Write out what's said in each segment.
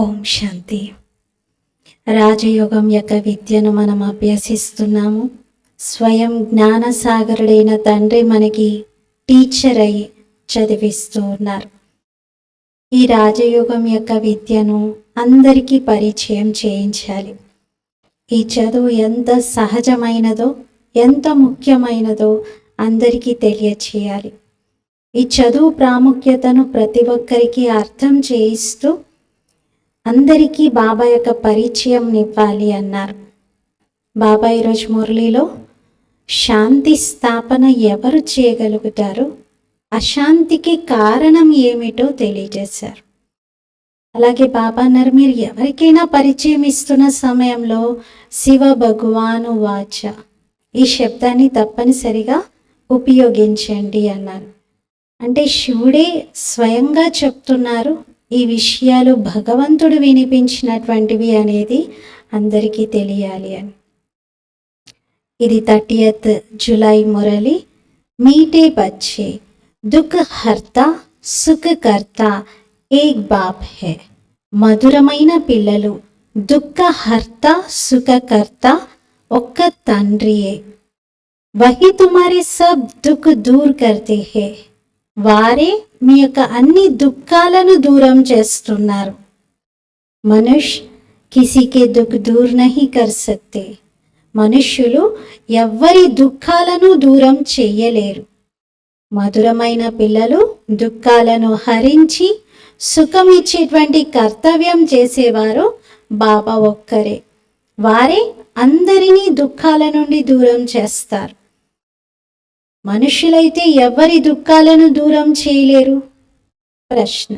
ఓం శాంతి. రాజయోగం యొక్క విద్యను మనం అభ్యసిస్తున్నాము. స్వయం జ్ఞానసాగరుడైన తండ్రి మనకి టీచర్ అయి చదివిస్తూ ఉన్నారు. ఈ రాజయోగం యొక్క విద్యను అందరికీ పరిచయం చేయించాలి. ఈ చదువు ఎంత సహజమైనదో, ఎంత ముఖ్యమైనదో అందరికీ తెలియచేయాలి. ఈ చదువు ప్రాముఖ్యతను ప్రతి ఒక్కరికి అర్థం చేయిస్తూ అందరికీ బాబా యొక్క పరిచయం ఇవ్వాలి అన్నారు. బాబా ఈరోజు మురళిలో శాంతి స్థాపన ఎవరు చేయగలుగుతారు, అశాంతికి కారణం ఏమిటో తెలియజేశారు. అలాగే బాబా అన్నారు, మీరు ఎవరికైనా పరిచయం ఇస్తున్న సమయంలో శివ భగవాను వాచ ఈ శబ్దాన్ని తప్పనిసరిగా ఉపయోగించండి అన్నారు. అంటే శివుడే స్వయంగా చెప్తున్నారు, ఈ విషయాలు భగవంతుడు వినిపించినటువంటివి అనేది అందరికీ తెలియాలి అని. ఇది 30th జూలై మురళి. మీటే బచ్చే దుఃఖ హర్త సుఖ కర్త ఏక్ బాప్ హే. మధురమైన పిల్లలు, దుఃఖ హర్త సుఖ కర్త ఒక్క తండ్రియే. వహి తుమారే సబ్ దుఃఖ దూర్ కర్తే హే. వారే మీ యొక్క అన్ని దుఃఖాలను దూరం చేస్తున్నారు. మనుష్య కిసికే దుఃఖ దూర్ నహీ కర్ సక్తే. మనుష్యులు ఎవ్వరి దుఃఖాలను దూరం చెయ్యలేరు. మధురమైన పిల్లలు దుఃఖాలను హరించి సుఖం ఇచ్చేటువంటి కర్తవ్యం చేసేవారు బాబా ఒక్కరే. వారే అందరినీ దుఃఖాల నుండి దూరం చేస్తారు. మనుషులైతే ఎవరి దుఃఖాలను దూరం చేయలేరు. ప్రశ్న,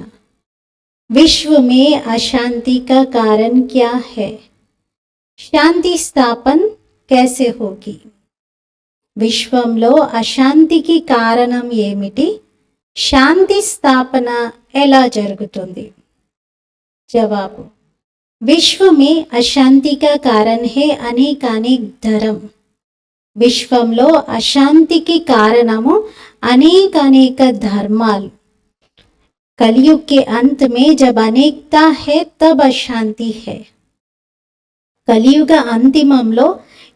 విశ్వ మే అశాంతి కా కారణ్ క్యా హై? శాంతి స్థాపన్ कैसे होगी? విశ్వంలో అశాంతికి కారణం ఏమిటి? శాంతి స్థాపన ఎలా జరుగుతుంది? జవాబు, విశ్వ మే అశాంతి కా కారణ్ హై అనేకానేక్ ధర్మ. విశ్వంలో అశాంతికి కారణము అనేక ధర్మాలు. కలియుగ్ కే అంత్ మే జబ్ అనేకతా హై తబ్ అశాంతి హై. కలియుగ అంతిమంలో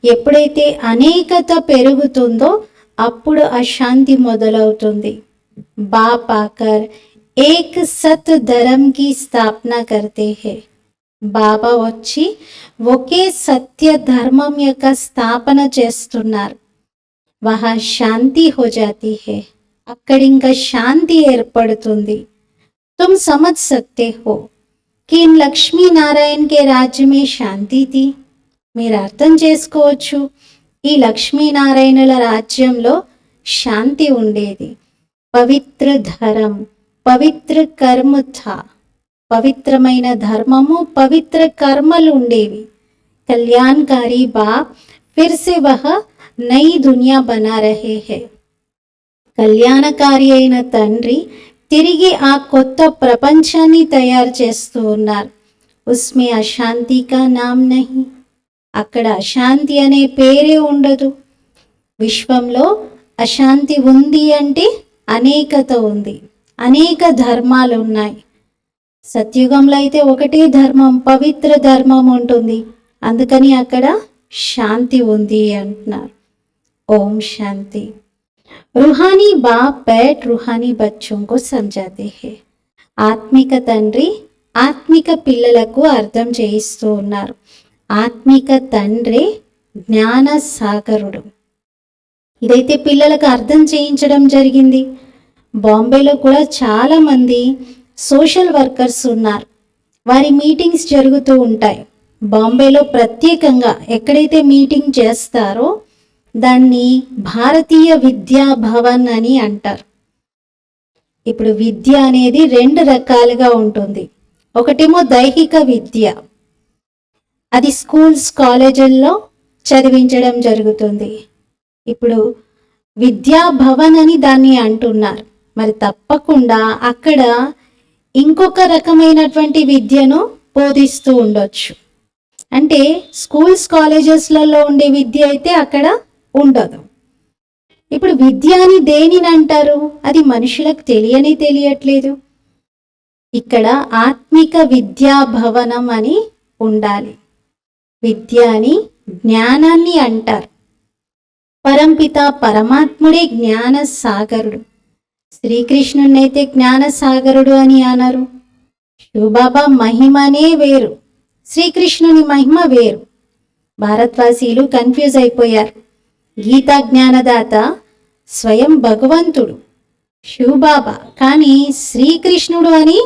ఎప్పుడైతే అనేకత పెరుగుతుందో అప్పుడు అశాంతి మొదలవుతుంది. బాప్ ఆకర్ ఏక్ సత్ ధర్మ కి స్థాపన కర్తే హై. బాబా వచ్చి ఒకే సత్య ధర్మం యొక్క స్థాపన చేస్తున్నారు. వహా శాంతి హో జాతీ హై. అక్కడింకా శాంతి ఏర్పడుతుంది. తుమ్ సమజ్ సక్తే హో కి ఇన్ లక్ష్మీనారాయణ కే రాజ్య మే శాంతి థీ. మీరు అర్థం చేసుకోవచ్చు, ఈ లక్ష్మీనారాయణుల రాజ్యంలో శాంతి ఉండేది. పవిత్ర ధర్మ పవిత్ర కర్మ థా. పవిత్రమైన ధర్మము, పవిత్ర కర్మలు ఉండేవి. కళ్యాణకారి బాప్ ఫిర్ సే వహ నయి దునియా బనా రహే హై. కళ్యాణకారి అయిన తండ్రి తిరిగి ఆ కొత్త ప్రపంచాన్ని తయారు చేస్తూ ఉన్నారు. ఉస్మే అశాంతి కా నామ్ నహీ. అక్కడ అశాంతి అనే పేరే ఉండదు. విశ్వంలో అశాంతి ఉంది అంటే అనేకత ఉంది, అనేక ధర్మాలు ఉన్నాయి. సత్యుగంలో అయితే ఒకటే ధర్మం, పవిత్ర ధర్మం ఉంటుంది. అందుకని అక్కడ శాంతి ఉంది అంటున్నారు. ఓం శాంతి. రుహానీ బాప్ బైట్ రుహానీ బచ్చోంకో సమజాతే హై. ఆత్మిక తండ్రి ఆత్మిక పిల్లలకు అర్థం చేయిస్తూ ఉన్నారు. ఆత్మిక తండ్రి జ్ఞాన సాగరుడు. ఇదైతే పిల్లలకు అర్థం చేయించడం జరిగింది. బాంబేలో కూడా చాలా మంది సోషల్ వర్కర్స్ ఉన్నారు. వారి మీటింగ్స్ జరుగుతూ ఉంటాయి. బాంబేలో ప్రత్యేకంగా ఎక్కడైతే మీటింగ్ చేస్తారో దాన్ని భారతీయ విద్యా భవన్ అని అంటారు. ఇప్పుడు విద్య అనేది 2 రకాలుగా ఉంటుంది. ఒకటేమో దైహిక విద్య, అది స్కూల్స్ కాలేజీల్లో చదివించడం జరుగుతుంది. ఇప్పుడు విద్యా భవన్ అని దాన్ని అంటున్నారు. మరి తప్పకుండా అక్కడ ఇంకొక రకమైనటువంటి విద్యను బోధిస్తూ ఉండొచ్చు. అంటే స్కూల్స్ కాలేజెస్లలో ఉండే విద్య అయితే అక్కడ ఉండదు. ఇప్పుడు విద్య అని దేనిని అంటారు? అది మనుషులకు తెలియట్లేదు. ఇక్కడ ఆత్మిక విద్యా భవనం అని ఉండాలి. విద్య అని జ్ఞానాన్ని అంటారు. పరంపిత పరమాత్ముడే జ్ఞాన సాగరుడు. శ్రీకృష్ణునైతే జ్ఞాన సాగరుడు అని అన్నారు. శివబాబా మహిమనే వేరు, శ్రీకృష్ణుని మహిమ వేరు. భారతవాసీలు కన్ఫ్యూజ్ అయిపోయారు. గీతా జ్ఞానదాత స్వయం భగవంతుడు శివబాబా, కానీ శ్రీకృష్ణుడు అని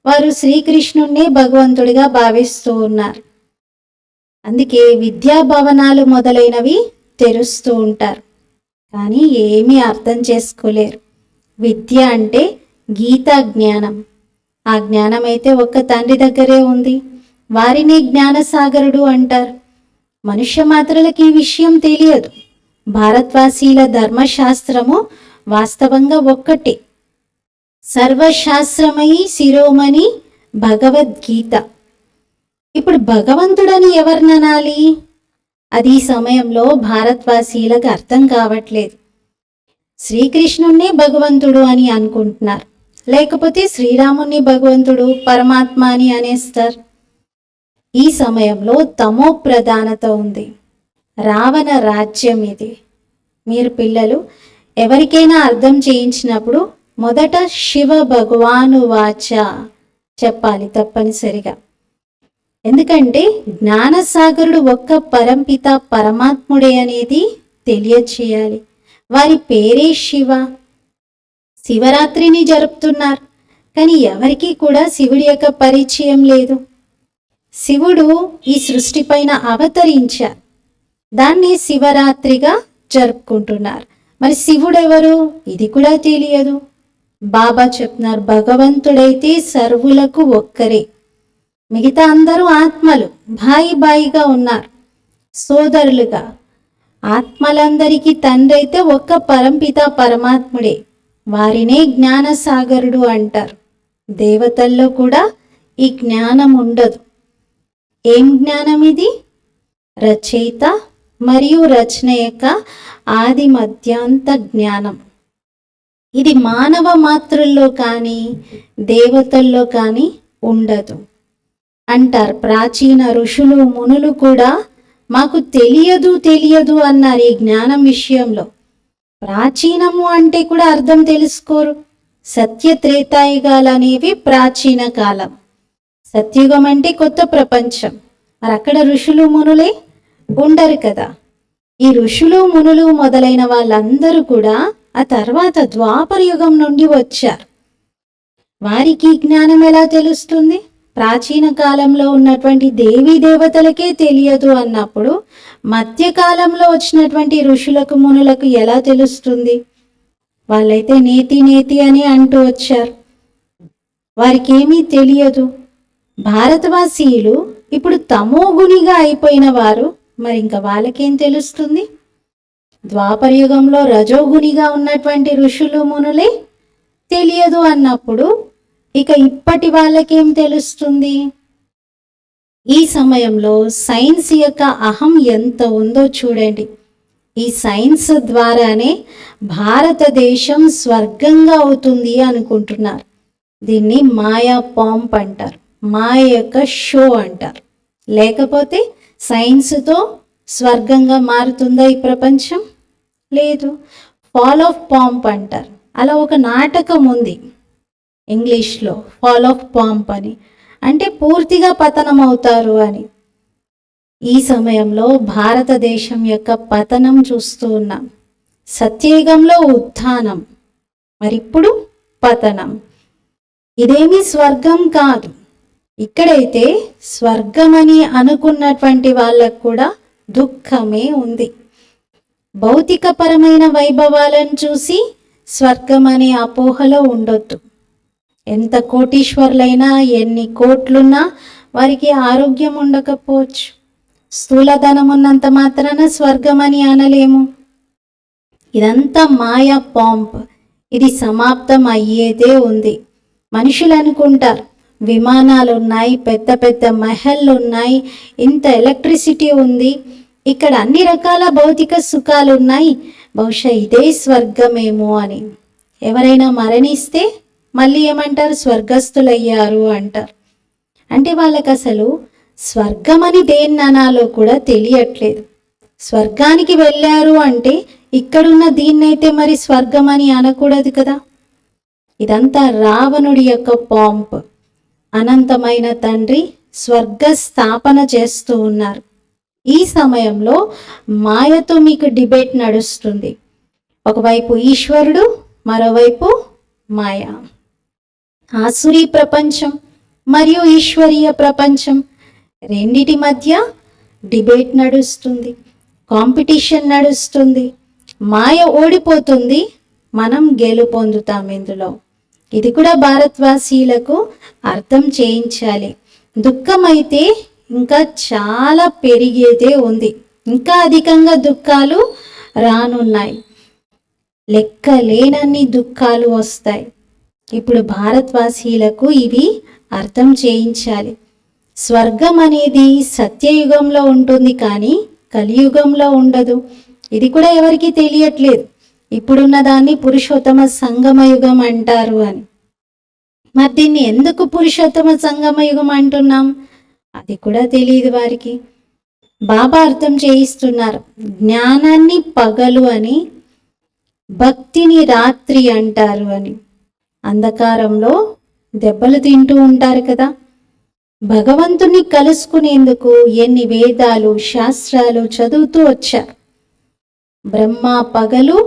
వారు శ్రీకృష్ణుణ్ణే భగవంతుడిగా భావిస్తూ ఉన్నారు. అందుకే విద్యాభవనాలు మొదలైనవి తెరుస్తూ ఉంటారు, కానీ ఏమీ అర్థం చేసుకోలేరు. విద్య అంటే గీతా జ్ఞానం. ఆ జ్ఞానం అయితే ఒక్క తండ్రి దగ్గరే ఉంది. వారిని జ్ఞానసాగరుడు అంటారు. మనుష్య మాత్రలకి ఈ విషయం తెలియదు. భారతవాసీల ధర్మశాస్త్రము వాస్తవంగా ఒక్కటే, సర్వశాస్త్రమయి శిరోమణి భగవద్గీత. ఇప్పుడు భగవంతుడని ఎవరిననాలి? అది ఈ సమయంలో భారతవాసీలకు అర్థం కావట్లేదు. శ్రీకృష్ణుణ్ణి భగవంతుడు అని అనుకుంటున్నారు, లేకపోతే శ్రీరాముణ్ణి భగవంతుడు పరమాత్మ అని అనేస్తారు. ఈ సమయంలో తమో ప్రధానత ఉంది. రావణ రాజ్యం ఇది. మీరు పిల్లలు ఎవరికైనా అర్థం చేయించినప్పుడు మొదట శివ భగవాను వాచ చెప్పాలి తప్పనిసరిగా. ఎందుకంటే జ్ఞానసాగరుడు ఒక్క పరంపిత పరమాత్ముడే అనేది తెలియచేయాలి. వారి పేరే శివ. శివరాత్రిని జరుపుతున్నారు, కానీ ఎవరికీ కూడా శివుడి యొక్క పరిచయం లేదు. శివుడు ఈ సృష్టి పైన అవతరించారు, దాన్ని శివరాత్రిగా జరుపుకుంటున్నారు. మరి శివుడెవరు ఇది కూడా తెలియదు. బాబా చెప్తున్నారు, భగవంతుడైతే సర్వులకు ఒక్కరే, మిగతా అందరూ ఆత్మలు బాయిగా ఉన్నారు, సోదరులుగా. ఆత్మలందరికీ తండ్రి అయితే ఒక్క పరంపిత పరమాత్ముడే. వారినే జ్ఞానసాగరుడు అంటారు. దేవతల్లో కూడా ఈ జ్ఞానం ఉండదు. ఏం జ్ఞానం ఇది? రచయిత మరియు రచన యొక్క ఆది మధ్యాంత జ్ఞానం. ఇది మానవ మాతృల్లో కానీ దేవతల్లో కానీ ఉండదు అంటారు. ప్రాచీన ఋషులు మునులు కూడా మాకు తెలియదు అన్నారు ఈ జ్ఞానం విషయంలో. ప్రాచీనము అంటే కూడా అర్థం తెలుసుకోరు. సత్య త్రేతాయుగాలు అనేవి ప్రాచీన కాలం, సత్యుగం అంటే కొత్త ప్రపంచం. మరి అక్కడ ఋషులు మునులే ఉండరు కదా. ఈ ఋషులు మునులు మొదలైన వాళ్ళందరూ కూడా ఆ తర్వాత ద్వాపర యుగం నుండి వచ్చారు. వారికి జ్ఞానం ఎలా తెలుస్తుంది? ప్రాచీన కాలంలో ఉన్నటువంటి దేవీ దేవతలకే తెలియదు అన్నప్పుడు మధ్యకాలంలో వచ్చినటువంటి ఋషులకు మునులకు ఎలా తెలుస్తుంది? వాళ్ళైతే నేతి అని అంటూ వచ్చారు, వారికి ఏమీ తెలియదు. భారతవాసీయులు ఇప్పుడు తమోగుణిగా అయిపోయిన వారు, మరి ఇంకా వాళ్ళకేం తెలుస్తుంది? ద్వాపర యుగంలో రజోగుణిగా ఉన్నటువంటి ఋషులు మునులే తెలియదు అన్నప్పుడు ఇక ఇప్పటి వాళ్ళకేం తెలుస్తుంది? ఈ సమయంలో సైన్స్ యొక్క అహం ఎంత ఉందో చూడండి. ఈ సైన్స్ ద్వారానే భారతదేశం స్వర్గంగా అవుతుంది అనుకుంటున్నారు. దీన్ని మాయా పాంప్ అంటారు, మాయ యొక్క షో అంటారు. లేకపోతే సైన్స్తో స్వర్గంగా మారుతుందా ఈ ప్రపంచం? లేదు. ఫాల్ ఆఫ్ పాంప్ అంటారు. అలా ఒక నాటకం ఉంది ఇంగ్లీష్లో, ఫాల్ ఆఫ్ పాంప్ అని, అంటే పూర్తిగా పతనం అవుతారు అని. ఈ సమయంలో భారతదేశం యొక్క పతనం చూస్తూ ఉన్నాం. సత్యయుగంలో ఉత్థానం, మరిప్పుడు పతనం. ఇదేమీ స్వర్గం కాదు. ఇక్కడైతే స్వర్గమని అనుకున్నటువంటి వాళ్ళకు కూడా దుఃఖమే ఉంది. భౌతికపరమైన వైభవాలను చూసి స్వర్గం అనే అపోహలో ఉండొద్దు. ఎంత కోటీశ్వర్లైనా, ఎన్ని కోట్లున్నా వారికి ఆరోగ్యం ఉండకపోవచ్చు. స్థూలధనం ఉన్నంత మాత్రాన స్వర్గం అని అనలేము. ఇదంతా మాయా పాంప్. ఇది సమాప్తం అయ్యేదే ఉంది. మనుషులు అనుకుంటారు విమానాలు ఉన్నాయి, పెద్ద పెద్ద మహల్లు ఉన్నాయి, ఇంత ఎలక్ట్రిసిటీ ఉంది, ఇక్కడ అన్ని రకాల భౌతిక సుఖాలు ఉన్నాయి, బహుశా ఇదే స్వర్గమేమో అని. ఎవరైనా మరణిస్తే మళ్ళీ ఏమంటారు, స్వర్గస్థులయ్యారు అంటారు. అంటే వాళ్ళకి అసలు స్వర్గం అని దేన్ని అనాలో కూడా తెలియట్లేదు. స్వర్గానికి వెళ్ళారు అంటే ఇక్కడున్న దీన్నైతే మరి స్వర్గం అని అనకూడదు కదా. ఇదంతా రావణుడి యొక్క పాంప్. అనంతమైన తండ్రి స్వర్గ స్థాపన చేస్తూ ఉన్నారు. ఈ సమయంలో మాయతో మీకు డిబేట్ నడుస్తుంది. ఒకవైపు ఈశ్వరుడు, మరోవైపు మాయ. ఆసురీ ప్రపంచం మరియు ఈశ్వరీయ ప్రపంచం రెండిటి మధ్య డిబేట్ నడుస్తుంది, కాంపిటీషన్ నడుస్తుంది. మాయ ఓడిపోతుంది, మనం గెలుపొందుతాం ఇందులో. ఇది కూడా భారతవాసీలకు అర్థం చేయించాలి. దుఃఖం అయితే ఇంకా చాలా పెరిగేదే ఉంది, ఇంకా అధికంగా దుఃఖాలు రానున్నాయి, లెక్కలేనన్ని దుఃఖాలు వస్తాయి. ఇప్పుడు భారతవాసీలకు ఇవి అర్థం చేయించాలి. స్వర్గం అనేది సత్యయుగంలో ఉంటుంది, కానీ కలియుగంలో ఉండదు. ఇది కూడా ఎవరికి తెలియట్లేదు. ఇప్పుడున్న దాన్ని పురుషోత్తమ సంగమ యుగం అంటారు అని. మరి దీన్ని ఎందుకు పురుషోత్తమ సంగమ యుగం అంటున్నాం అది కూడా తెలియదు వారికి. బాబా అర్థం చేయిస్తున్నారు, జ్ఞానాన్ని పగలు అని, భక్తిని రాత్రి అంటారు అని. అంధకారంలో దెబ్బలు తింటూ ఉంటారు కదా. భగవంతుని కలుసుకునేందుకు ఎన్ని వేదాలు శాస్త్రాలు చదువుతూ వచ్చారు. బ్రహ్మ పగలు,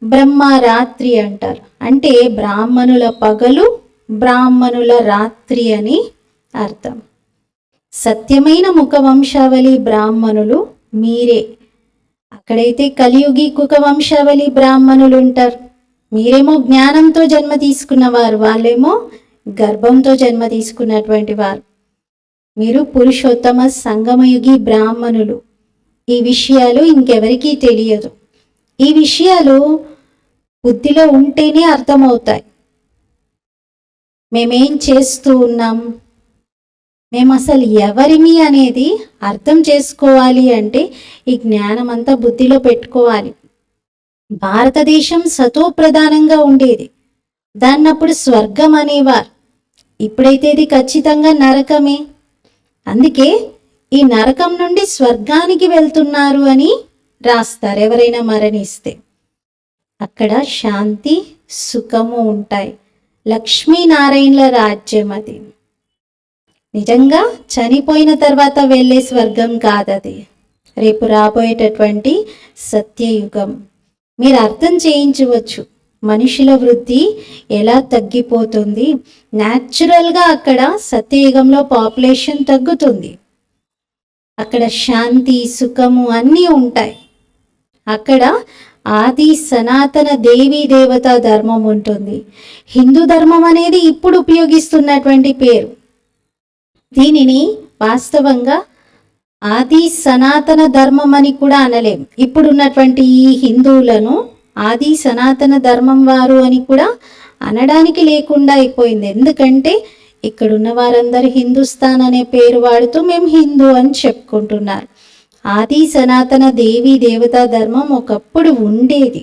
బ్రహ్మ రాత్రి అంటారు. అంటే బ్రాహ్మణుల పగలు, బ్రాహ్మణుల రాత్రి అని అర్థం. సత్యమైన ముఖ వంశావళి బ్రాహ్మణులు మీరే. అక్కడైతే కలియుగి కుక వంశావళి బ్రాహ్మణులు ఉంటారు. మీరేమో జ్ఞానంతో జన్మ తీసుకున్నవారు, వాళ్ళేమో గర్భంతో జన్మ తీసుకున్నటువంటి వారు. మీరు పురుషోత్తమ సంగమయుగి బ్రాహ్మణులు. ఈ విషయాలు ఇంకెవరికీ తెలియదు. ఈ విషయాలు బుద్ధిలో ఉంటేనే అర్థమవుతాయి. మేమేం చేస్తూ ఉన్నాం, మేము అసలు ఎవరిమి అనేది అర్థం చేసుకోవాలి అంటే ఈ జ్ఞానం అంతా బుద్ధిలో పెట్టుకోవాలి. భారతదేశం సతో ప్రధానంగా ఉండేది, దాన్నప్పుడు స్వర్గం అనేవారు. ఇప్పుడైతే ఇది ఖచ్చితంగా నరకమే. అందుకే ఈ నరకం నుండి స్వర్గానికి వెళ్తున్నారు అని రాస్తారు ఎవరైనా మరణిస్తే. అక్కడ శాంతి సుఖము ఉంటాయి. లక్ష్మీనారాయణల రాజ్యం అది. నిజంగా చనిపోయిన తర్వాత వెళ్ళే స్వర్గం కాదది, రేపు రాబోయేటటువంటి సత్యయుగం. మీరు అర్థం చేయించవచ్చు మనుషుల వృద్ధి ఎలా తగ్గిపోతుంది. న్యాచురల్గా అక్కడ సత్యయుగంలో పాపులేషన్ తగ్గుతుంది. అక్కడ శాంతి సుఖము అన్నీ ఉంటాయి. అక్కడ ఆది సనాతన దేవీ దేవతా ధర్మం ఉంటుంది. హిందూ ధర్మం అనేది ఇప్పుడు ఉపయోగిస్తున్నటువంటి పేరు. దీనిని వాస్తవంగా ఆది సనాతన ధర్మం అని కూడా అనలేం. ఇప్పుడున్నటువంటి ఈ హిందువులను ఆది సనాతన ధర్మం వారు అని కూడా అనడానికి లేకుండా అయిపోయింది. ఎందుకంటే ఇక్కడున్న వారందరూ హిందుస్థాన్ అనే పేరు వాడుతూ మేము హిందూ అని చెప్పుకుంటున్నారు. ఆది సనాతన దేవీ దేవతా ధర్మం ఒకప్పుడు ఉండేది.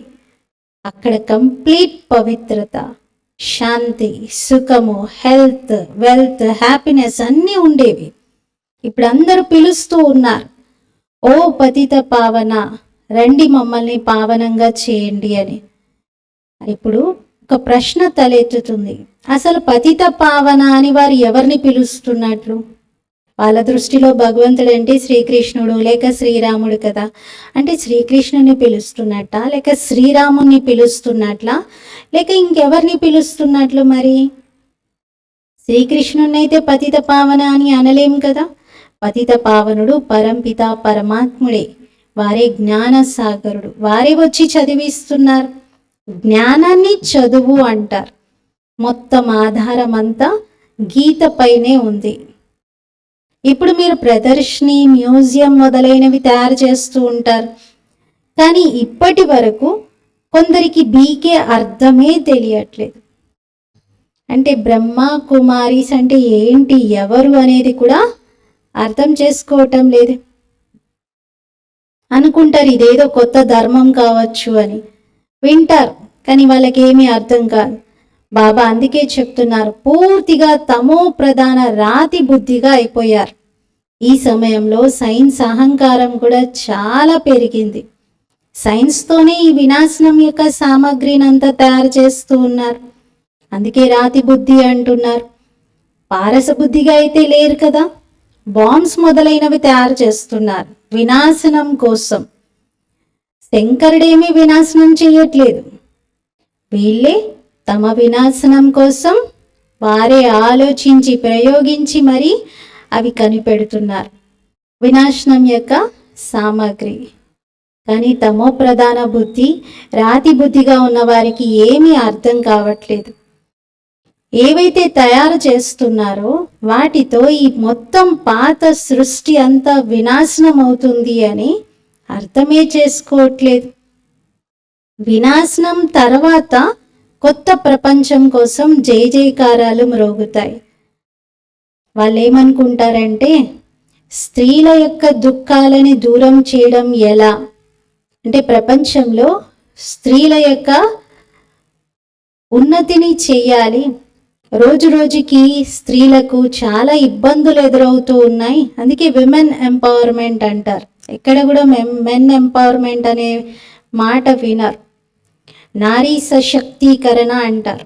అక్కడ కంప్లీట్ పవిత్రత, శాంతి, సుఖము, హెల్త్, వెల్త్, హ్యాపీనెస్ అన్నీ ఉండేవి. ఇప్పుడు అందరూ పిలుస్తూ ఉన్నారు, ఓ పతిత పావన, రండి మమ్మల్ని పావనంగా చేయండి అని. ఇప్పుడు ఒక ప్రశ్న తలెత్తుతుంది, అసలు పతిత పావన అని వారు ఎవరిని పిలుస్తున్నట్లు? వాళ్ళ దృష్టిలో భగవంతుడు అంటే శ్రీకృష్ణుడు లేక శ్రీరాముడు కదా. అంటే శ్రీకృష్ణుని పిలుస్తున్నట్ట, లేక శ్రీరాముని పిలుస్తున్నట్లా, లేక ఇంకెవరిని పిలుస్తున్నట్లు? మరి శ్రీకృష్ణుని అయితే పతిత పావన అని అనలేం కదా. పతిత పావనుడు పరంపిత పరమాత్ముడే, వారే జ్ఞాన సాగరుడు, వారే వచ్చి చదివిస్తున్నారు. జ్ఞానాన్ని చదువు అంటారు. మొత్తం ఆధారం అంతా గీత పైనే ఉంది. ఇప్పుడు మీరు ప్రదర్శని, మ్యూజియం మొదలైనవి తయారు చేస్తూ ఉంటారు, కానీ ఇప్పటి వరకు కొందరికి బీకే అర్థమే తెలియట్లేదు. అంటే బ్రహ్మ కుమారీస్ అంటే ఏంటి, ఎవరు అనేది కూడా అర్థం చేసుకోవటం లేదు. అనుకుంటారు ఇదేదో కొత్త ధర్మం కావచ్చు అని, వింటారు కానీ వాళ్ళకి ఏమీ అర్థం కాదు. బాబా అందుకే చెప్తున్నారు, పూర్తిగా తమో ప్రధాన రాతి బుద్ధిగా అయిపోయారు. ఈ సమయంలో సైన్స్ అహంకారం కూడా చాలా పెరిగింది. సైన్స్తోనే ఈ వినాశనం యొక్క సామాగ్రిని అంతా తయారు చేస్తూ ఉన్నారు. అందుకే రాతి బుద్ధి అంటున్నారు. పారస బుద్ధిగా అయితే లేరు కదా. బాంబ్స్ మొదలైనవి తయారు చేస్తున్నారు వినాశనం కోసం. శంకరుడేమీ వినాశనం చేయట్లేదు. వీళ్ళే తమ వినాశనం కోసం వారే ఆలోచించి ప్రయోగించి మరి అవి కనిపెడుతున్నారు, వినాశనం యొక్క సామాగ్రి. కానీ తమో ప్రధాన బుద్ధి, రాతి బుద్ధిగా ఉన్న వారికి ఏమీ అర్థం కావట్లేదు. ఏవైతే తయారు చేస్తున్నారో వాటితో ఈ మొత్తం పాత సృష్టి అంతా వినాశనం అవుతుంది అని అర్థమే చేసుకోవట్లేదు. వినాశనం తర్వాత కొత్త ప్రపంచం కోసం జై జైకారాలు మ్రోగుతాయి. వాళ్ళు ఏమనుకుంటారంటే, స్త్రీల యొక్క దుఃఖాలని దూరం చేయడం ఎలా అంటే, ప్రపంచంలో స్త్రీల యొక్క ఉన్నతిని చెయ్యాలి. రోజు రోజుకి స్త్రీలకు చాలా ఇబ్బందులు ఎదురవుతూ ఉన్నాయి. అందుకే విమెన్ ఎంపవర్మెంట్ అంటారు. ఎక్కడ కూడా మెన్ ఎంపవర్మెంట్ అనే మాట వినరు. నారీ సశక్తీకరణ అంటారు.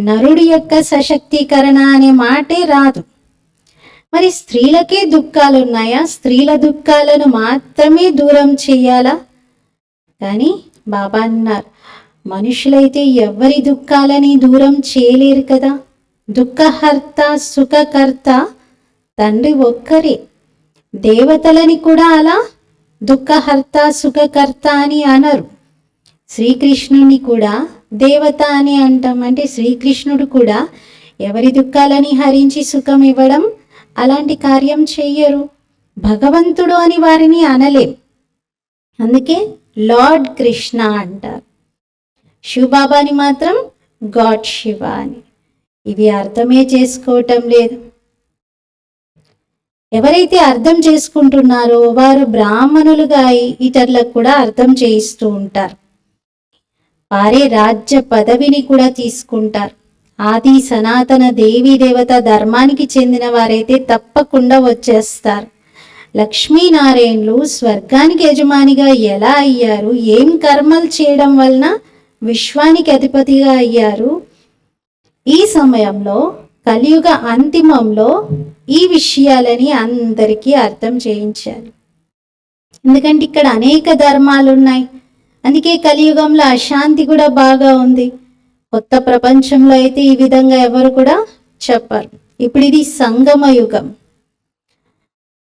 నరుడి యొక్క సశక్తీకరణ అనే మాటే రాదు. మరి స్త్రీలకే దుఃఖాలు ఉన్నాయా? స్త్రీల దుఃఖాలను మాత్రమే దూరం చేయాలా? కానీ బాబా అన్నారు, మనుషులైతే ఎవరి దుఃఖాలని దూరం చేయలేరు కదా. దుఃఖహర్త సుఖకర్త తండ్రి ఒక్కరే. దేవతలని కూడా అలా దుఃఖహర్త సుఖకర్త అని అనరు. శ్రీకృష్ణుని కూడా దేవత అని అంటాం. అంటే శ్రీకృష్ణుడు కూడా ఎవరి దుఃఖాలని హరించి సుఖం ఇవ్వడం అలాంటి కార్యం చెయ్యరు. భగవంతుడు అని వారిని అనలేం. అందుకే లార్డ్ కృష్ణ అంటారు. శివబాబాని మాత్రం గాడ్ శివ అని. ఇవి అర్థమే చేసుకోవటం లేదు. ఎవరైతే అర్థం చేసుకుంటున్నారో వారు బ్రాహ్మణులుగా ఇతరులకు కూడా అర్థం చేయిస్తూ ఉంటారు. వారే రాజ్య పదవిని కూడా తీసుకుంటారు. ఆది సనాతన దేవీ దేవత ధర్మానికి చెందిన వారైతే తప్పకుండా వచ్చేస్తారు. లక్ష్మీనారాయణులు స్వర్గానికి యజమానిగా ఎలా అయ్యారు, ఏం కర్మలు చేయడం వలన విశ్వానికి అధిపతిగా అయ్యారు, ఈ సమయంలో కలియుగ అంతిమంలో ఈ విషయాలని అందరికీ అర్థం చేయించాలి. ఎందుకంటే ఇక్కడ అనేక ధర్మాలు ఉన్నాయి. అందుకే కలియుగంలో అశాంతి కూడా బాగా ఉంది. కొత్త ప్రపంచంలో అయితే ఈ విధంగా ఎవరు కూడా చెప్పరు. ఇప్పుడు ఇది సంగమ యుగం.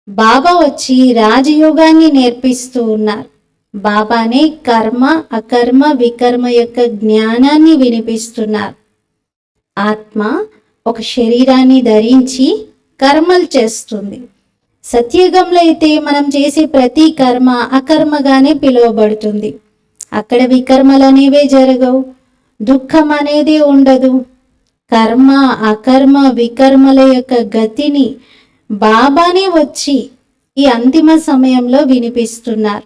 బాబా వచ్చి రాజయోగాన్ని నేర్పిస్తూ ఉన్నారు. బాబానే కర్మ అకర్మ వికర్మ యొక్క జ్ఞానాన్ని వినిపిస్తున్నారు. ఆత్మ ఒక శరీరాన్ని ధరించి కర్మలు చేస్తుంది. సత్యయుగంలో అయితే మనం చేసే ప్రతి కర్మ అకర్మగానే పిలువబడుతుంది. అక్కడ వికర్మలు అనేవే జరగవు, దుఃఖం అనేది ఉండదు. కర్మ అకర్మ వికర్మల యొక్క గతిని బాబానే వచ్చి ఈ అంతిమ సమయంలో వినిపిస్తున్నారు.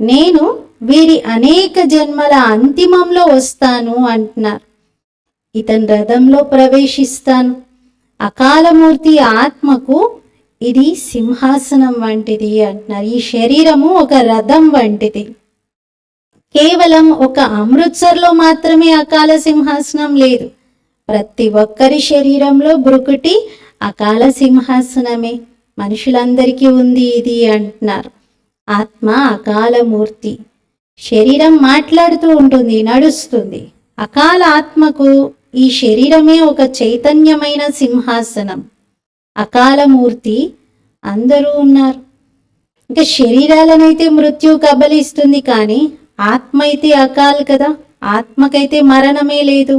నేను వీరి అనేక జన్మల అంతిమంలో వస్తాను అంటున్నారు. ఇతని రథంలో ప్రవేశిస్తాను. అకాలమూర్తి ఆత్మకు ఇది సింహాసనం వంటిది అంటున్నారు. ఈ శరీరము ఒక రథం వంటిది. కేవలం ఒక అమృత్సర్లో మాత్రమే అకాల సింహాసనం లేదు. ప్రతి ఒక్కరి శరీరంలో బ్రుకుటి అకాల సింహాసనమే. మనుషులందరికీ ఉంది ఇది అంటున్నారు. ఆత్మ అకాలమూర్తి. శరీరం మాట్లాడుతూ ఉంటుంది, నడుస్తుంది. అకాల ఆత్మకు ఈ శరీరమే ఒక చైతన్యమైన సింహాసనం. అకాలమూర్తి అందరూ ఉన్నారు. ఇంకా శరీరాలనైతే మృత్యు కబలిస్తుంది, కానీ ఆత్మ అయితే అకాల్ కదా. ఆత్మకైతే మరణమే లేదు.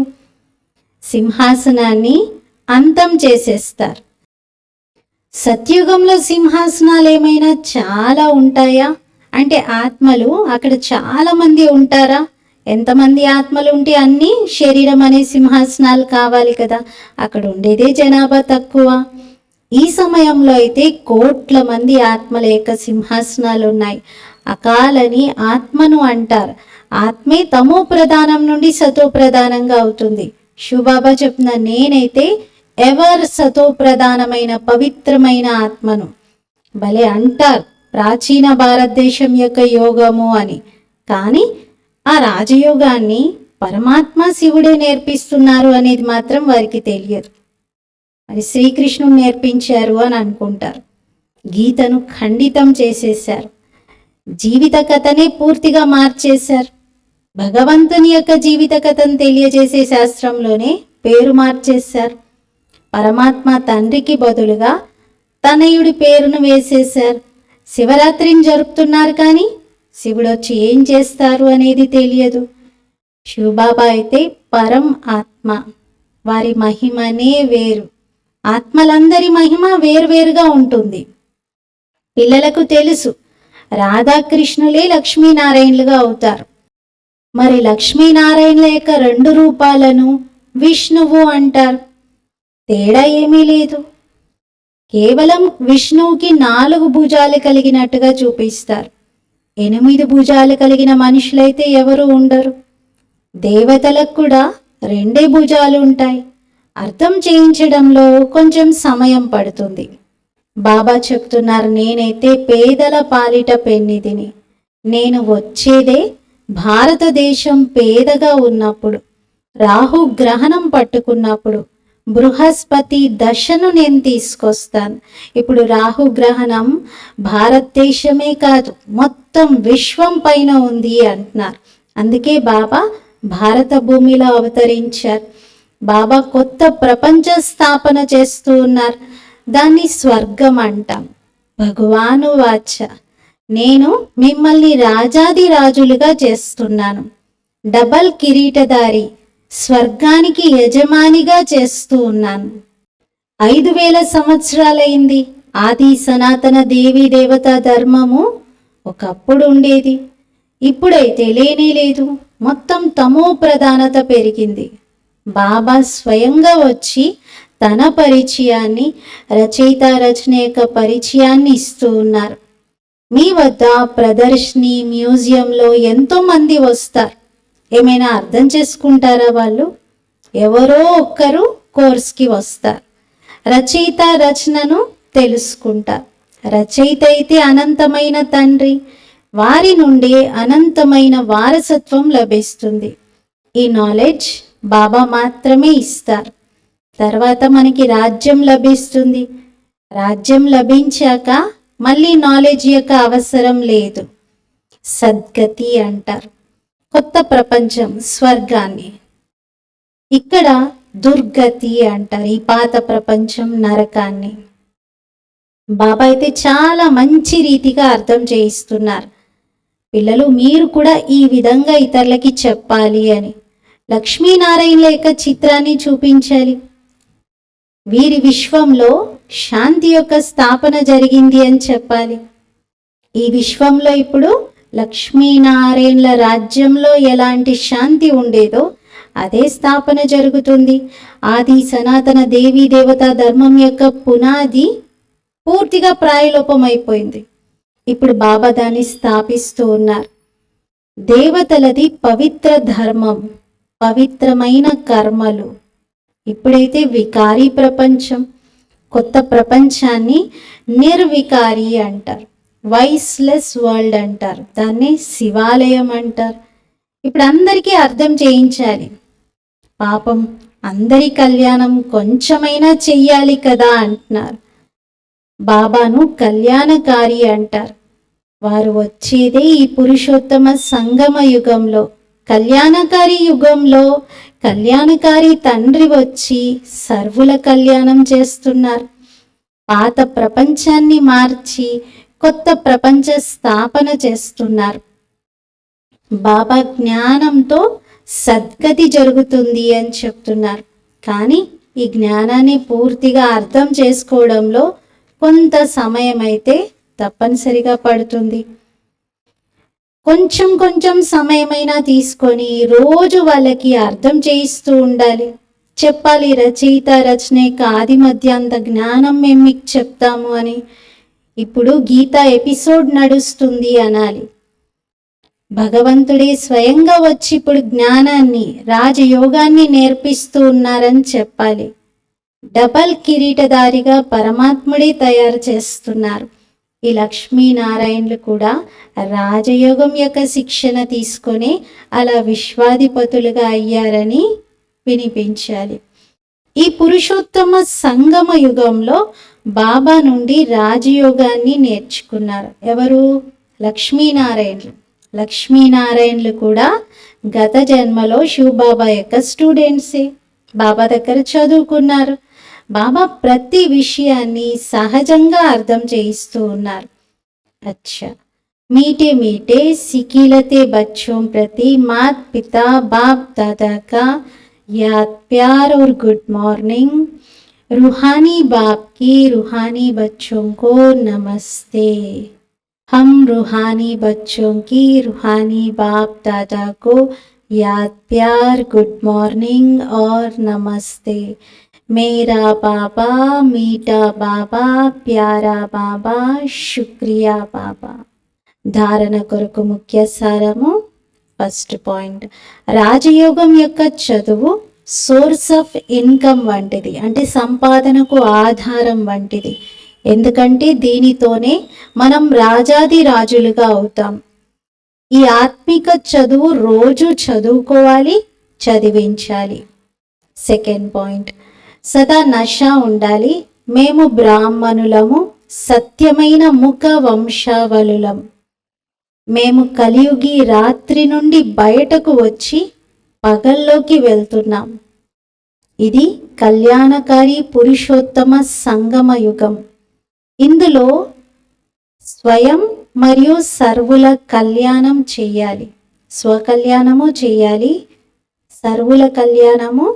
సింహాసనాన్ని అంతం చేసేస్తారు. సత్యుగంలో సింహాసనాలు ఏమైనా చాలా ఉంటాయా అంటే, ఆత్మలు అక్కడ చాలా మంది ఉంటారా? ఎంతమంది ఆత్మలు ఉంటే అన్ని శరీరం అనే సింహాసనాలు కావాలి కదా. అక్కడ ఉండేదే జనాభా తక్కువ. ఈ సమయంలో అయితే కోట్ల మంది ఆత్మల యొక్క సింహాసనాలు ఉన్నాయి. అకాలని ఆత్మను అంటారు. ఆత్మే తమో ప్రధానం నుండి సతో ప్రధానంగా అవుతుంది. శివబాబా చెప్తున్నారు, నేనైతే ఎవర్ సతో ప్రధానమైన పవిత్రమైన ఆత్మను. భలే అంటారు ప్రాచీన భారతదేశం యొక్క యోగము అని, కానీ ఆ రాజయోగాన్ని పరమాత్మ శివుడే నేర్పిస్తున్నారు అనేది మాత్రం వారికి తెలియదు. మరి శ్రీకృష్ణుడు నేర్పించారు అని అనుకుంటారు. గీతను ఖండితం చేసేశారు, జీవిత కథనే పూర్తిగా మార్చేశారు. భగవంతుని యొక్క జీవిత కథను తెలియజేసే శాస్త్రంలోనే పేరు మార్చేశారు. పరమాత్మ తండ్రికి బదులుగా తనయుడి పేరును వేసేశారు. శివరాత్రిని జరుపుతున్నారు, కానీ శివుడు వచ్చి ఏం చేస్తారు అనేది తెలియదు. శివబాబా అయితే పరం ఆత్మ, వారి మహిమనే వేరు. ఆత్మలందరి మహిమ వేరువేరుగా ఉంటుంది. పిల్లలకు తెలుసు రాధాకృష్ణులే లక్ష్మీనారాయణులుగా అవుతారు. మరి లక్ష్మీనారాయణుల యొక్క 2 రూపాలను విష్ణువు అంటారు. తేడా ఏమీ లేదు. కేవలం విష్ణువుకి 4 భుజాలు కలిగినట్టుగా చూపిస్తారు. 8 భుజాలు కలిగిన మనుషులైతే ఎవరు ఉండరు. దేవతలకు కూడా 2 భుజాలు ఉంటాయి. అర్థం చేయించడంలో కొంచెం సమయం పడుతుంది. బాబా చెప్తున్నారు, నేనైతే పేదల పాలిట పెన్నిధిని. నేను వచ్చేదే భారతదేశం పేదగా ఉన్నప్పుడు, రాహు గ్రహణం పట్టుకున్నప్పుడు బృహస్పతి దశను నేను తీసుకొస్తాను. ఇప్పుడు రాహు గ్రహణం భారతదేశమే కాదు, మొత్తం విశ్వం పైన ఉంది అంటున్నారు. అందుకే బాబా భారత భూమిలో అవతరించారు. బాబా కొత్త ప్రపంచ స్థాపన చేస్తూ ఉన్నారు. దాన్ని స్వర్గం అంటాం. భగవాను వాచ, నేను మిమ్మల్ని రాజాది రాజులుగా చేస్తున్నాను. డబల్ కిరీటధారి, స్వర్గానికి యజమానిగా చేస్తూ ఉన్నాను. 5000 సంవత్సరాలైంది. ఆది సనాతన దేవీ దేవతా ధర్మము ఒకప్పుడు ఉండేది, ఇప్పుడైతే లేనే లేదు. మొత్తం తమో ప్రధానత పెరిగింది. బాబా స్వయంగా వచ్చి తన పరిచయాన్ని, రచయిత రచన యొక్క పరిచయాన్ని ఇస్తూ ఉన్నారు. మీ వద్ద ప్రదర్శని, మ్యూజియంలో ఎంతో మంది వస్తారు. ఏమైనా అర్థం చేసుకుంటారా? వాళ్ళు ఎవరో ఒక్కరు కోర్స్కి వస్తారు, రచయిత రచనను తెలుసుకుంటారు. రచయిత అయితే అనంతమైన తండ్రి, వారి నుండి అనంతమైన వారసత్వం లభిస్తుంది. ఈ నాలెడ్జ్ బాబా మాత్రమే ఇస్తారు. తర్వాత మనకి రాజ్యం లభిస్తుంది. రాజ్యం లభించాక మళ్ళీ నాలెడ్జ్ యొక్క అవసరం లేదు. సద్గతి అంటారు, కొత్త ప్రపంచం, స్వర్గాన్ని. ఇక్కడ దుర్గతి అంటారు, ఈ పాత ప్రపంచం, నరకాన్ని. బాబా అయితే చాలా మంచి రీతిగా అర్థం చేయిస్తున్నారు. పిల్లలు, మీరు కూడా ఈ విధంగా ఇతరులకి చెప్పాలి అని. లక్ష్మీనారాయణుల యొక్క చిత్రాన్ని చూపించాలి. వీరి విశ్వంలో శాంతి యొక్క స్థాపన జరిగింది అని చెప్పాలి. ఈ విశ్వంలో ఇప్పుడు లక్ష్మీనారాయణుల రాజ్యంలో ఎలాంటి శాంతి ఉండేదో అదే స్థాపన జరుగుతుంది. ఆది సనాతన దేవీ దేవతా ధర్మం యొక్క పునాది పూర్తిగా ప్రాయలోపమైపోయింది. ఇప్పుడు బాబా దాన్ని స్థాపిస్తూ ఉన్నారు. దేవతలది పవిత్ర ధర్మం, పవిత్రమైన కర్మలు. ఇప్పుడైతే వికారీ ప్రపంచం, కొత్త ప్రపంచాన్ని నిర్వికారి అంటారు, వైస్లెస్ వరల్డ్ అంటారు, దాన్ని శివాలయం అంటారు. ఇప్పుడు అందరికీ అర్థం చేయించాలి. పాపం అందరి కళ్యాణం కొంచెమైనా చెయ్యాలి కదా అంటున్నారు. బాబాను కళ్యాణకారి అంటారు. వారు వచ్చేదే ఈ పురుషోత్తమ సంగమ యుగంలో. కళ్యాణకారి యుగంలో కళ్యాణకారి తండ్రి వచ్చి సర్వుల కళ్యాణం చేస్తున్నారు. పాత ప్రపంచాన్ని మార్చి కొత్త ప్రపంచ స్థాపన చేస్తున్నారు. బాబా జ్ఞానంతో సద్గతి జరుగుతుంది అని చెప్తున్నారు. కానీ ఈ జ్ఞానాన్ని పూర్తిగా అర్థం చేసుకోవడంలో కొంత సమయం అయితే తప్పనిసరిగా పడుతుంది. కొంచెం కొంచెం సమయమైనా తీసుకొని రోజు వాళ్ళకి అర్థం చేయిస్తూ ఉండాలి, చెప్పాలి. రచయిత రచన యొక్క ఆది మధ్యాంత జ్ఞానం మేము మీకు చెప్తాము అని. ఇప్పుడు గీతా ఎపిసోడ్ నడుస్తుంది అనాలి. భగవంతుడే స్వయంగా వచ్చి ఇప్పుడు జ్ఞానాన్ని, రాజయోగాన్ని నేర్పిస్తూ ఉన్నారని చెప్పాలి. డబల్ కిరీటధారిగా పరమాత్ముడే తయారు చేస్తున్నారు. ఈ లక్ష్మీనారాయణులు కూడా రాజయోగం యొక్క శిక్షణ తీసుకొని అలా విశ్వాధిపతులుగా అయ్యారని వినిపించాలి. ఈ పురుషోత్తమ సంగమ యుగంలో బాబా నుండి రాజయోగాన్ని నేర్చుకున్నారు. ఎవరు? లక్ష్మీనారాయణులు. లక్ష్మీనారాయణులు కూడా గత జన్మలో శివబాబా యొక్క స్టూడెంట్సే. బాబా దగ్గర చదువుకున్నారు. బాబా ప్రతి విషయాన్ని సహజంగా అర్థం చేయిస్తూ ఉన్నారు. అచ్చా, मीठे मीठे सिखिलते बच्चों प्रति मात पिता बाप दादा का याद प्यार और गुड मॉर्निंग। रूहानी बाप की रूहानी बच्चों को नमस्ते। हम रूहानी बच्चों की रूहानी बाप दादा को याद प्यार गुड मॉर्निंग और नमस्ते। मेरा बाबा मीठा बाबा प्यारा बाबा शुक्रिया बाबा। ధారణ కొరకు ముఖ్య సారము. ఫస్ట్ పాయింట్, రాజయోగం యొక్క చదువు సోర్స్ ఆఫ్ ఇన్కమ్ వంటిది, అంటే సంపాదనకు ఆధారం వంటిది. ఎందుకంటే దీనితోనే మనం రాజాది రాజులుగా అవుతాం. ఈ ఆత్మిక చదువు రోజు చదువుకోవాలి, చదివించాలి. సెకండ్ పాయింట్, సదా నష ఉండాలి. మేము బ్రాహ్మణులము, సత్యమైన ముఖ వంశావళులం. మేము కలియుగి రాత్రి నుండి బయటకు వచ్చి పగల్లోకి వెళ్తున్నాం. ఇది కళ్యాణకారి పురుషోత్తమ సంగమ యుగం. ఇందులో స్వయం మరియు సర్వుల కళ్యాణం చెయ్యాలి. స్వకళ్యాణము చెయ్యాలి, సర్వుల కళ్యాణము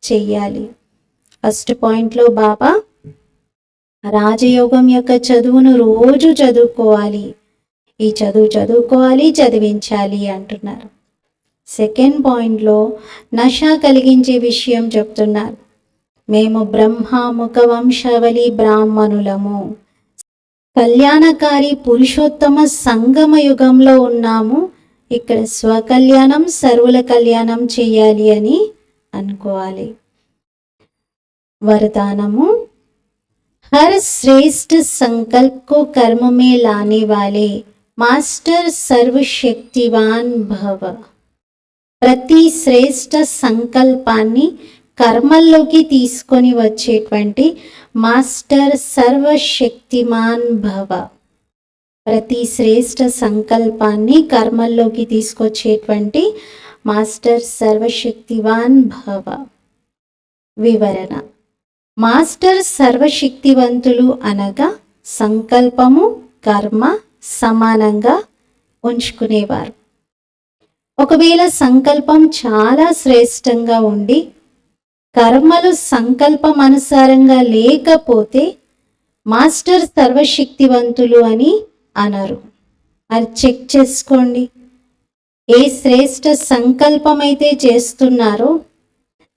చెయ్యాలి. ఫస్ట్ పాయింట్లో బాబా రాజయోగం యొక్క చదువును రోజు చదువుకోవాలి, ఈ చదువుకోవాలి, చదివించాలి అంటున్నారు. సెకండ్ పాయింట్లో నష కలిగించే విషయం చెప్తున్నారు. మేము బ్రహ్మముఖ వంశావళి బ్రాహ్మణులము, కళ్యాణకారి పురుషోత్తమ సంగమ యుగంలో ఉన్నాము. ఇక్కడ స్వకళ్యాణం, సర్వుల కళ్యాణం చేయాలి అని అనుకోవాలి. వరదానము, हर श्रेष्ठ संकल्प को कर्म में लाने वाले మాస్టర్ సర్వశక్తివాన్ భవ. ప్రతి శ్రేష్ఠ సంకల్పాన్ని కర్మల్లోకి తీసుకొని వచ్చేటువంటి మాస్టర్ సర్వశక్తిమాన్ భవ. ప్రతి శ్రేష్ఠ సంకల్పాన్ని కర్మల్లోకి తీసుకొచ్చేటువంటి మాస్టర్ సర్వశక్తివాన్ భవ. వివరణ, మాస్టర్ సర్వశక్తివంతులు అనగా సంకల్పము, కర్మ సమానంగా ఉంచుకునేవారు. ఒకవేళ సంకల్పం చాలా శ్రేష్టంగా ఉండి కర్మలు సంకల్పం అనుసారంగా లేకపోతే మాస్టర్ సర్వశక్తివంతులు అని అనరు. అది చెక్ చేసుకోండి. ఏ శ్రేష్ట సంకల్పం అయితే చేస్తున్నారో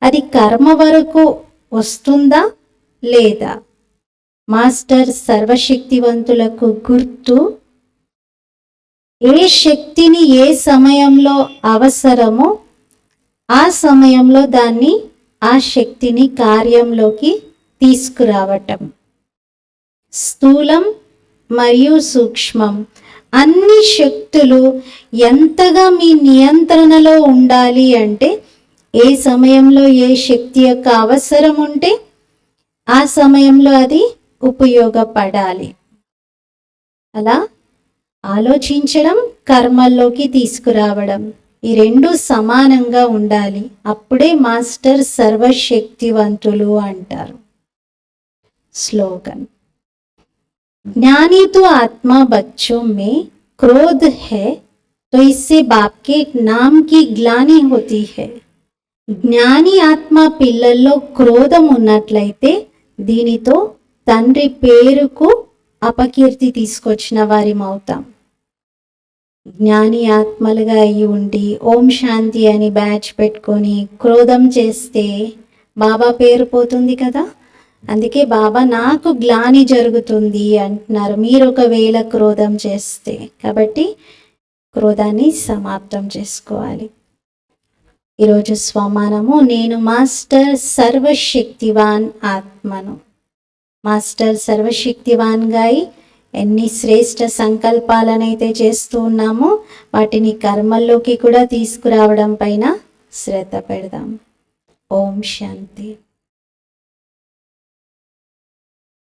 అది కర్మ వరకు వస్తుందా లేదా? మాస్టర్ సర్వశక్తివంతులకు గుర్తు, ఏ శక్తిని ఏ సమయంలో అవసరమో ఆ సమయంలో ఆ శక్తిని కార్యంలోకి తీసుకురావటం. స్థూలం మరియు సూక్ష్మం అన్ని శక్తులు ఎంతగా మీ నియంత్రణలో ఉండాలి అంటే ఏ సమయంలో ఏ శక్తి యొక్క అవసరం ఉంటే ఆ సమయంలో అది ఉపయోగపడాలి. అలా ఆలోచించడం, కర్మల్లోకి తీసుకురావడం, ఈ రెండు సమానంగా ఉండాలి. అప్పుడే మాస్టర్ సర్వశక్తివంతులు అంటారు. స్లోగన్, ज्ञानी तो आत्मा बच्चों में क्रोध है तो इससे बाप के नाम की ग्लानि होती है. జ్ఞాని ఆత్మ పిల్లల్లో క్రోధం ఉన్నట్లయితే దీనితో తండ్రి పేరుకు అపకీర్తి తీసుకొచ్చిన వారిమవుతాం. జ్ఞాని ఆత్మలుగా అయి ఉండి ఓం శాంతి అని బ్యాచ్ పెట్టుకొని క్రోధం చేస్తే బాబా పేరు పోతుంది కదా. అందుకే బాబా నాకు గ్లాని జరుగుతుంది అంటున్నారు మీరు ఒకవేళ క్రోధం చేస్తే. కాబట్టి క్రోధాన్ని సమాప్తం చేసుకోవాలి. ఈరోజు స్వమానము, నేను మాస్టర్ సర్వశక్తివాన్ ఆత్మను. మాస్టర్ సర్వశక్తివాన్గా ఎన్ని శ్రేష్ఠ సంకల్పాలనైతే చేస్తూ ఉన్నామో వాటిని కర్మల్లోకి కూడా తీసుకురావడం పైన శ్రద్ధ పెడదాం. ఓం శాంతి.